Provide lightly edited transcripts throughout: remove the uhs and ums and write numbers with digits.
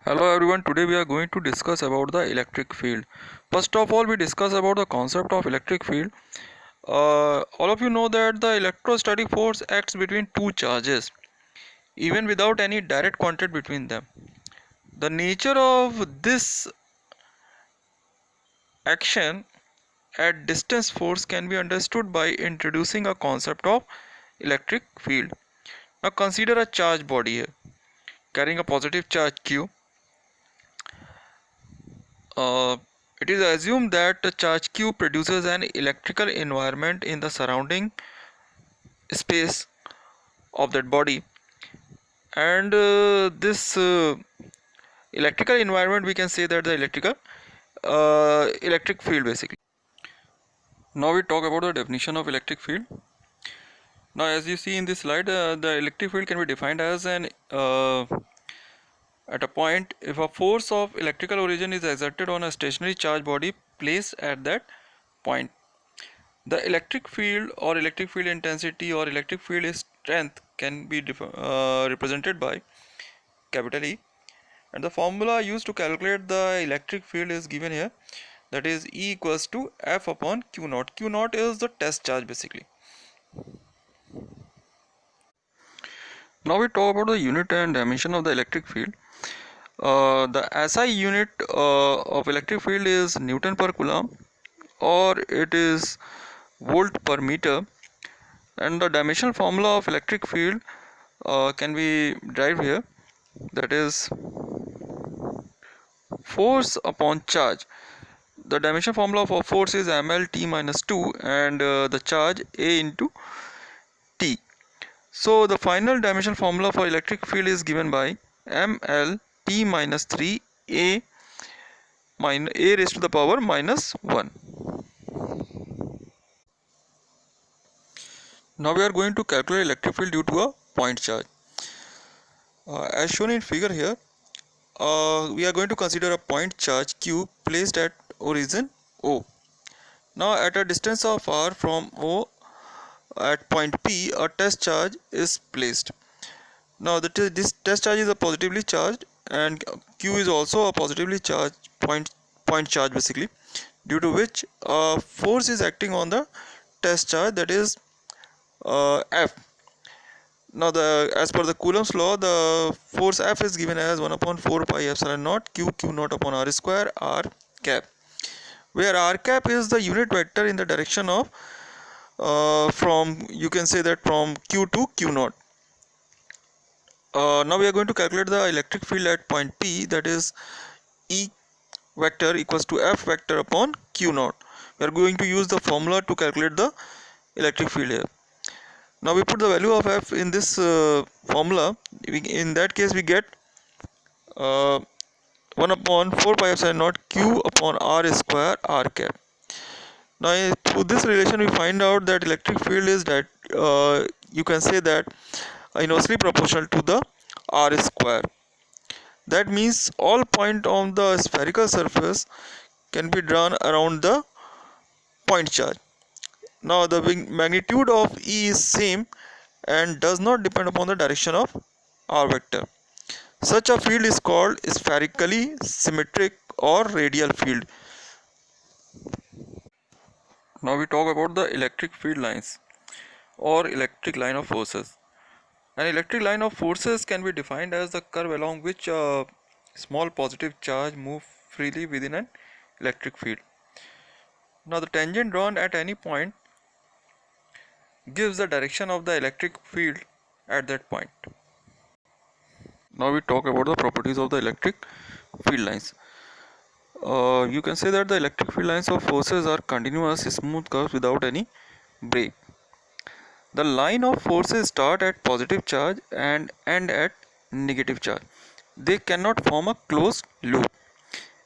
Hello everyone, today we are going to discuss about the electric field. First of all, we discuss about the concept of electric field. All of you know that the electrostatic force acts between two charges, even without any direct contact between them. The nature of this action at distance force can be understood by introducing a concept of electric field. Now consider a charged body here, carrying a positive charge Q. Uh, it is assumed that the charge Q produces an electrical environment in the surrounding space of that body, and this electrical environment, we can say that the electric field basically. Now we talk about the definition of electric field. Now, as you see in this slide, the electric field can be defined as an at a point if a force of electrical origin is exerted on a stationary charged body placed at that point. The electric field or electric field intensity or electric field strength can be represented by capital E, and the formula used to calculate the electric field is given here, that is E equals to F upon Q naught. Q naught is the test charge basically. Now we talk about the unit and dimension of the electric field. The SI unit of electric field is Newton per Coulomb, or it is volt per meter, and the dimensional formula of electric field can be derived here, that is force upon charge. The dimensional formula for force is ml t minus 2 and the charge a into t. So the final dimensional formula for electric field is given by ml t minus 3 a raised to the power minus 1. Now we are going to calculate electric field due to a point charge. As shown in figure here, we are going to consider a point charge Q placed at origin O. Now at a distance of r from O at point P, a test charge is placed. Now this test charge is a positively charged, and Q is also a positively charged point charge basically, due to which force is acting on the test charge, that is F. Now as per the Coulomb's law, the force F is given as 1 upon 4 pi epsilon naught Q naught upon r square r cap, where r cap is the unit vector in the direction of from, you can say that, from Q to Q naught. Now we are going to calculate the electric field at point P, that is E vector equals to F vector upon Q naught. We are going to use the formula to calculate the electric field here. Now we put the value of F in this formula. In that case we get 1 upon 4 pi epsilon naught Q upon r square r cap. Now through this relation we find out that electric field is that you can say that inversely proportional to the r square. That means all point on the spherical surface can be drawn around the point charge. Now the magnitude of E is same and does not depend upon the direction of r vector. Such a field is called spherically symmetric or radial field. Now we talk about the electric field lines or electric line of forces. An electric line of forces can be defined as the curve along which a small positive charge moves freely within an electric field. Now the tangent drawn at any point gives the direction of the electric field at that point. Now we talk about the properties of the electric field lines. You can say that the electric field lines of forces are continuous smooth curves without any break. The line of forces start at positive charge and end at negative charge. They cannot form a closed loop.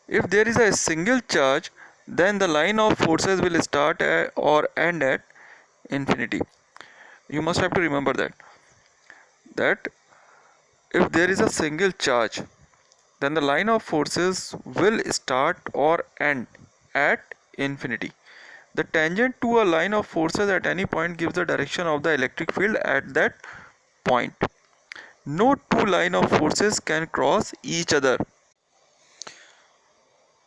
If there is a single charge, then the line of forces will start at or end at infinity. You must have to remember that if there is a single charge, then the line of forces will start or end at infinity. The tangent to a line of forces at any point gives the direction of the electric field at that point. No two lines of forces can cross each other.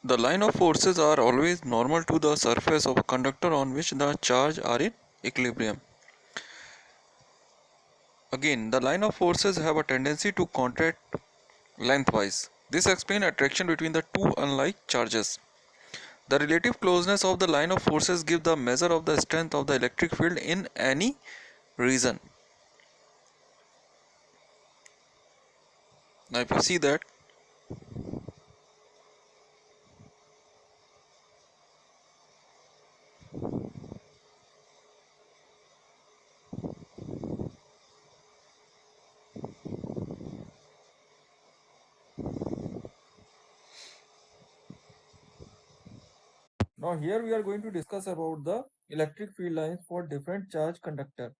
The line of forces are always normal to the surface of a conductor on which the charge are in equilibrium. Again, the line of forces have a tendency to contract lengthwise. This explains attraction between the two unlike charges. The relative closeness of the line of forces gives the measure of the strength of the electric field in any region. Now if you see that, now here we are going to discuss about the electric field lines for different charge conductor.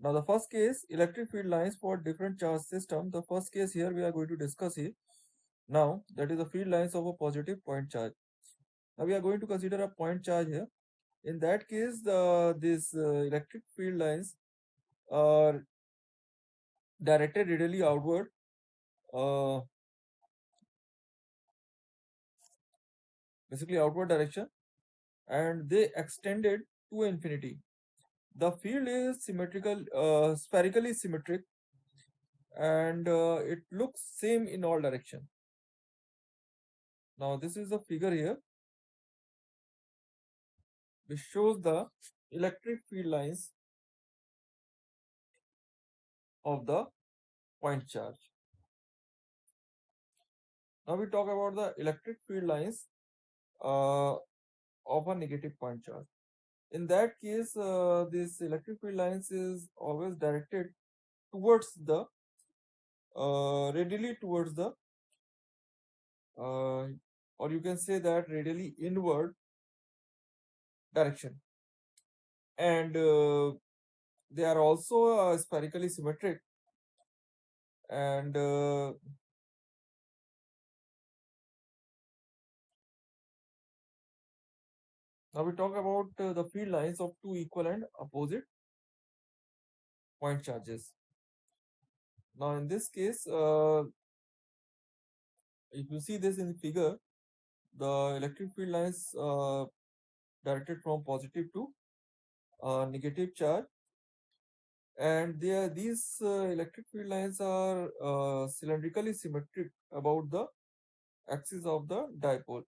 Now the first case, electric field lines for different charge system. The first case here we are going to discuss it now, that is the field lines of a positive point charge. Now we are going to consider a point charge here. In that case, these electric field lines are directed radially outward, uh, basically outward direction, and they extended to infinity. The field is symmetrical, spherically symmetric, and it looks same in all direction. Now this is the figure here which shows the electric field lines of the point charge. Now we talk about the electric field lines uh, of a negative point charge. In that case, this electric field lines is always directed towards the radially towards the uh, or you can say that radially inward direction, and they are also spherically symmetric, and now we talk about the field lines of two equal and opposite point charges. Now in this case, if you see this in the figure, the electric field lines directed from positive to negative charge, and these electric field lines are cylindrically symmetric about the axis of the dipole.